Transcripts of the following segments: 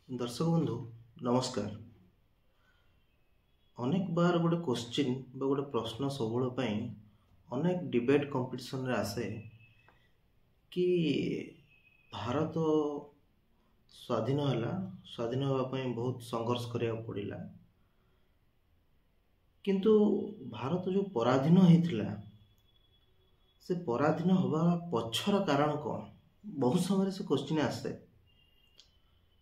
दर्शक बंधु नमस्कार। अनेक बार गोटे क्वेश्चन गोटे प्रश्न सब अनेक डिबेट कंपटीशन रे आसे कि भारत स्वाधीन है स्वाधीन होगापी बहुत संघर्ष करिया पड़िला किंतु भारत जो पराधीन होता से पराधीन होगा पछर कारण कौन बहुत समय से क्वेश्चन आसे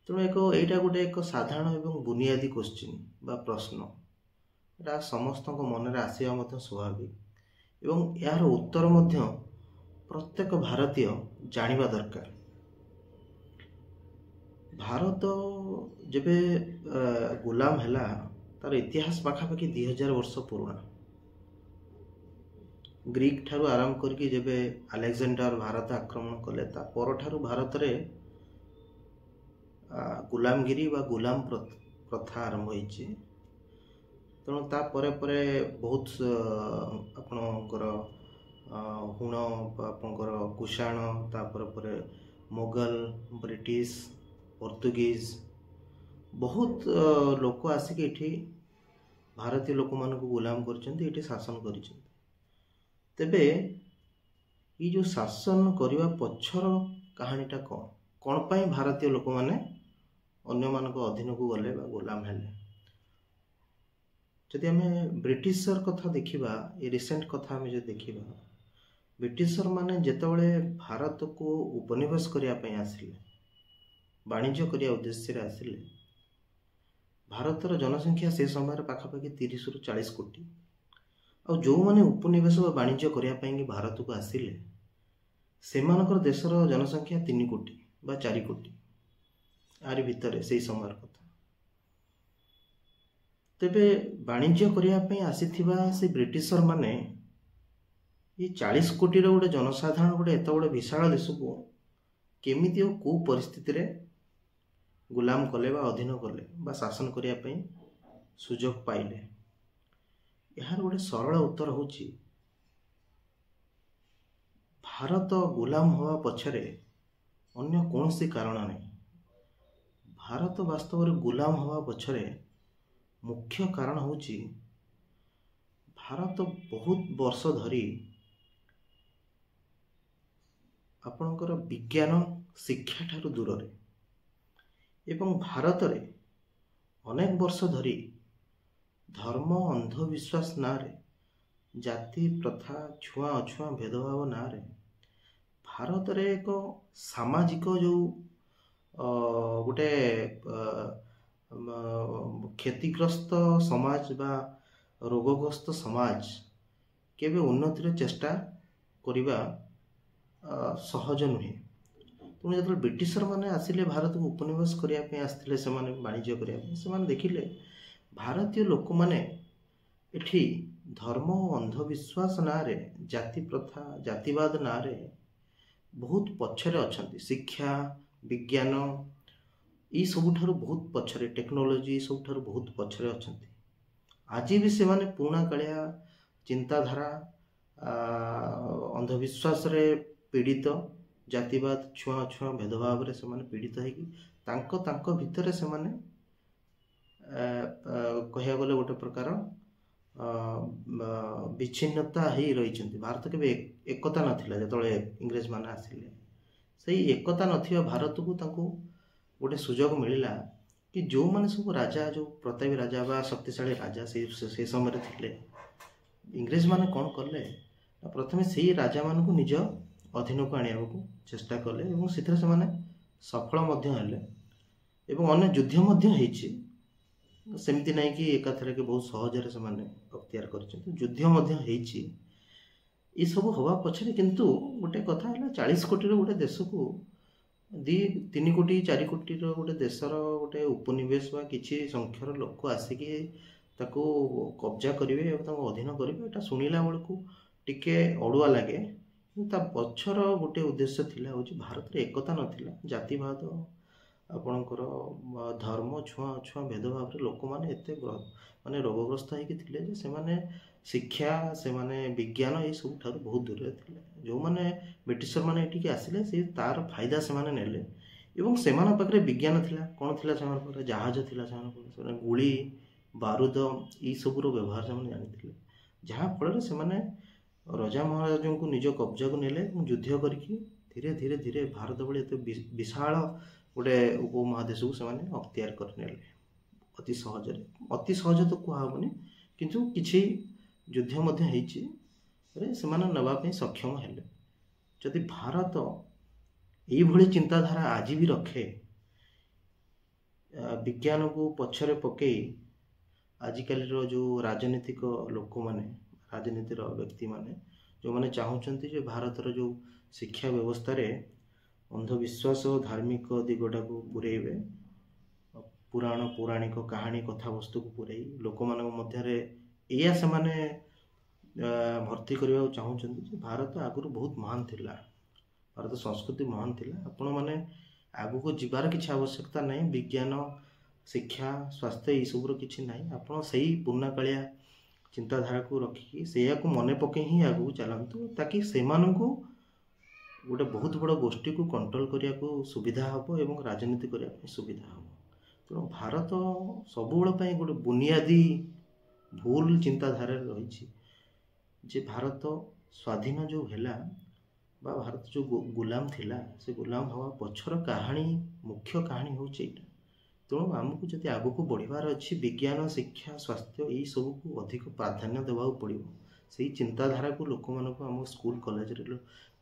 तेणु यहाँ गोटे एक साधारण एवं बुनियादी क्वेश्चन बा प्रश्न एटा समस्त मन में आसवा स्वाभाविक एवं यार उत्तर प्रत्येक भारतीय जानिबा दरकार। भारत जेबे गुलाम हैला तार इतिहास पाखापाखि 2000 वर्ष पुराना। ग्रीक ठारू आरंभ करके जेबे अलेक्जेंडर भारत आक्रमण कले ता पर ठारू भारत रे गुलामगिरी बा गुलाम प्रथा आरंभ होइछि। तेणु ता परे परे बहुत आपणकर हुण आपणकर कुषाण तापर परे मोगल ब्रिटिश पोर्तुगीज बहुत लोक आसिक एठी भारतीय लोक मान को गुलाम कर शासन कर। तेबे ये जो शासन करने पछर कहानीटा कौन कौन पाई भारतीय लोक माने अन्य मान अधीन को गले गुलाम हेले। जदि आम ब्रिटिशर कथा देखा ये रिसेंट कथा आम जो देखा ब्रिटिशर माने जितेबाला भारत को उपनिवेश करने आसिले वाणिज्य करने उद्देश्य आसिले भारतर जनसंख्या से समय पाखापाखि 30 रु 40 कोटी और जो मैंने उपनिवेश वाणिज्य करने भारत को आसिले सेमानकर देशर जनसंख्या 3 कोटी बा 4 कोटी आरि भितर से समय कथा। तेबे वाणिज्य करने आसीथिबा से ब्रिटिशर माने ये 40 कोटी गोटे जनसाधारण गोटे एत बड़े विशाल देश को केमिति और को परिस्थिति रे गुलाम कले बा अधीन कले बा शासन करने सुजोग पाइले। यार गोटे सरल उत्तर होची भारत गुलाम हवा पछरे अन्य कौन सी कारण नहीं। भारत वास्तव में गुलाम हवा पछरे मुख्य कारण होची भारत बहुत वर्ष धरी आपणकर विज्ञान शिक्षा ठारू दूर रे एवं भारत रे अनेक वर्ष धरी धर्म अंधविश्वास नारे जाति प्रथा छुआ अछुआ भेदभाव नारे भारत रे एक सामाजिक जो गोटे क्षतिग्रस्त समाज बा रोगग्रस्त समाज केबे उन्नतिर चेष्टा करिबा सहज नुहे। तेणु जो ब्रिटिशर माने आसिले भारत को उपनिवेश करने आसते से वाणिज्य करने देखिले भारतीय लोक माने एठी धर्म अंधविश्वास नारे जाति प्रथा जातिवाद नारे बहुत पछरे अछंती। शिक्षा विज्ञान ये सबुठारु बहुत पछरे टेक्नोलोजी सबुठारु बहुत पछरे अछंती। आज भी से माने पुराणा कालिया चिंताधारा अंधविश्वास रे पीड़ित जातिवाद छुआ छुआ भेदभाव रे से माने पीड़ित है कि तांको भितर से माने कह गले गोटे प्रकार विच्छिन्नता ही रही। भारत के एकता नाथिला जतले इंग्रेज माने आसिले सही एकता नथिबा भारत को तांको गोटे सुजोग मिलिला कि जो माने सब राजा जो प्रतापी राजा बा शक्तिशाली राजा से समय थिले इंग्रेज माने कौन कले प्रथमे से राजा मान को निज अधीन को आने को चेष्टा कले और से सफल एवं अन्य युद्ध सेमती नहीं कि एकाथर के बहुत सहजरे से अख्तियार कर युद्ध ये सब हवा पछरे किंतु गोटे कथा है 40 कोटी गोटे देश को 3 कोटी 4 कोटी गोटे देशर गोटे उपनिवेश बा किछि संख्यार लोक आसिकी ताको कब्जा करेंगे अधीन करेंगे एटा शुणिला बेलू टिके अड़ुआ लगे ता पछर गोटे उद्देश्य थिला होची भारत रे एकता नथिला जातिवाद आपणकर धर्म छुआ छुआ भेदभाव रे लोक माने एते माने रोगग्रस्त होइके थिले जे से माने शिक्षा से माने विज्ञान ये सब ठारू बहुत दूर थे जो माने ब्रिटिशर माने एटिके आसिले से तार फायदा से माने नेले ଏବଂ ସେମାନଙ୍କ ପାଖରେ ବିଜ୍ଞାନ ଥିଲା। କ'ଣ ଥିଲା ସେମାନଙ୍କ ପାଖରେ? ଜାହାଜ ଥିଲା ସେମାନଙ୍କ ପାଖରେ। ସେମାନେ ଗୁଳି ବାରୁଦ ଏଇସବୁର ବ୍ୟବହାର ସେମାନେ ଜାଣିଥିଲେ, ଯାହାଫଳରେ ସେମାନେ ରଜା ମହାରାଜଙ୍କୁ ନିଜ କବ୍ଜାକୁ ନେଲେ ଏବଂ ଯୁଦ୍ଧ କରିକି ଧୀରେ ଧୀରେ ଧୀରେ ଭାରତ ଭଳି ଏତେ ବିଶାଳ ଗୋଟେ ଉପମହାଦେଶକୁ ସେମାନେ ଅକ୍ତିଆର କରିନେଲେ ଅତି ସହଜରେ। ଅତି ସହଜ ତ କୁହାହେବନି, କିନ୍ତୁ କିଛି ଯୁଦ୍ଧ ମଧ୍ୟ ହେଇଛି, ସେମାନେ ନେବା ପାଇଁ ସକ୍ଷମ ହେଲେ। ଯଦି ଭାରତ ଏଇଭଳି ଚିନ୍ତାଧାରା ଆଜି ବି ରଖେ, ବିଜ୍ଞାନକୁ ପଛରେ ପକାଇ ଆଜିକାଲିର ଯେଉଁ ରାଜନୈତିକ ଲୋକମାନେ, ରାଜନୀତିର ବ୍ୟକ୍ତିମାନେ ଯେଉଁମାନେ ଚାହୁଁଛନ୍ତି ଯେ ଭାରତର ଯେଉଁ ଶିକ୍ଷା ବ୍ୟବସ୍ଥାରେ ଅନ୍ଧବିଶ୍ୱାସ ଓ ଧାର୍ମିକ ଦିଗଟାକୁ ପୁରେଇବେ, ପୁରାଣ ପୌରାଣିକ କାହାଣୀ କଥାବସ୍ତୁକୁ ପୁରେଇ ଲୋକମାନଙ୍କ ମଧ୍ୟରେ ଏଇଆ ସେମାନେ ଭର୍ତ୍ତି କରିବାକୁ ଚାହୁଁଛନ୍ତି ଯେ ଭାରତ ଆଗରୁ ବହୁତ ମହାନ ଥିଲା, ଭାରତ ସଂସ୍କୃତି ମହାନ ଥିଲା, ଆପଣମାନେ ଆଗକୁ ଯିବାର କିଛି ଆବଶ୍ୟକତା ନାହିଁ, ବିଜ୍ଞାନ ଶିକ୍ଷା ସ୍ୱାସ୍ଥ୍ୟ ଏଇସବୁର କିଛି ନାହିଁ, ଆପଣ ସେଇ ପୁରୁଣାକାଳିଆ ଚିନ୍ତାଧାରାକୁ ରଖିକି ସେଇଆକୁ ମନେ ପକାଇ ହିଁ ଆଗକୁ ଚାଲନ୍ତୁ, ତାକି ସେମାନଙ୍କୁ ଗୋଟେ ବହୁତ ବଡ଼ ଗୋଷ୍ଠୀକୁ କଣ୍ଟ୍ରୋଲ କରିବାକୁ ସୁବିଧା ହେବ ଏବଂ ରାଜନୀତି କରିବା ପାଇଁ ସୁବିଧା ହେବ। ତେଣୁ ଭାରତ ସବୁବେଳ ପାଇଁ ଗୋଟେ ବୁନିଆଦୀ ଭୁଲ ଚିନ୍ତାଧାରାରେ ରହିଛି ଯେ ଭାରତ ସ୍ୱାଧୀନ ଯେଉଁ ହେଲା ବା ଭାରତ ଯେଉଁ ଗୁଲାମ ଥିଲା, ସେ ଗୁଲାମ ହେବା ପଛର କାହାଣୀ, ମୁଖ୍ୟ କାହାଣୀ ହେଉଛି ଏଇଟା। ତେଣୁ ଆମକୁ ଯଦି ଆଗକୁ ବଢ଼ିବାର ଅଛି, ବିଜ୍ଞାନ ଶିକ୍ଷା ସ୍ୱାସ୍ଥ୍ୟ ଏଇସବୁକୁ ଅଧିକ ପ୍ରାଧାନ୍ୟ ଦେବାକୁ ପଡ଼ିବ। ସେଇ ଚିନ୍ତାଧାରାକୁ ଲୋକମାନଙ୍କୁ ଆମ ସ୍କୁଲ କଲେଜରେ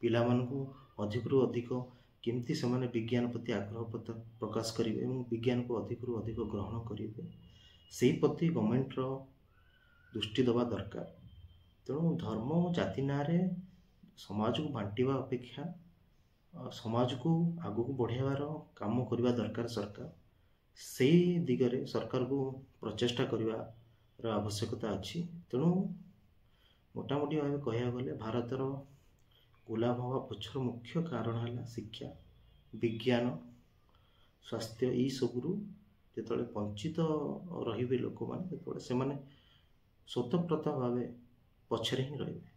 ପିଲାମାନଙ୍କୁ ଅଧିକରୁ ଅଧିକ କେମିତି ସେମାନେ ବିଜ୍ଞାନ ପ୍ରତି ଆଗ୍ରହ ପ୍ରକାଶ କରିବେ ଏବଂ ବିଜ୍ଞାନକୁ ଅଧିକରୁ ଅଧିକ ଗ୍ରହଣ କରିବେ, ସେଇ ପ୍ରତି ଗଭର୍ଣ୍ଣମେଣ୍ଟର ଦୃଷ୍ଟି ଦେବା ଦରକାର। ତେଣୁ ଧର୍ମ ଓ ଜାତି ନାଁରେ ସମାଜକୁ ବାଣ୍ଟିବା ଅପେକ୍ଷା ସମାଜକୁ ଆଗକୁ ବଢ଼ାଇବାର କାମ କରିବା ଦରକାର ସରକାର। ସେଇ ଦିଗରେ ସରକାରକୁ ପ୍ରଚେଷ୍ଟା କରିବାର ଆବଶ୍ୟକତା ଅଛି। ତେଣୁ ମୋଟାମୋଟି ଭାବେ କହିବାକୁ ଗଲେ ଭାରତର ଗୁଲାମ ହେବା ପଛର ମୁଖ୍ୟ କାରଣ ହେଲା ଶିକ୍ଷା, ବିଜ୍ଞାନ, ସ୍ୱାସ୍ଥ୍ୟ ଏଇସବୁରୁ ଯେତେବେଳେ ବଞ୍ଚିତ ରହିବେ ଲୋକମାନେ, ସେତେବେଳେ ସେମାନେ ସ୍ୱତଃପ୍ରତ ଭାବେ ପଛରେ ହିଁ ରହିବେ।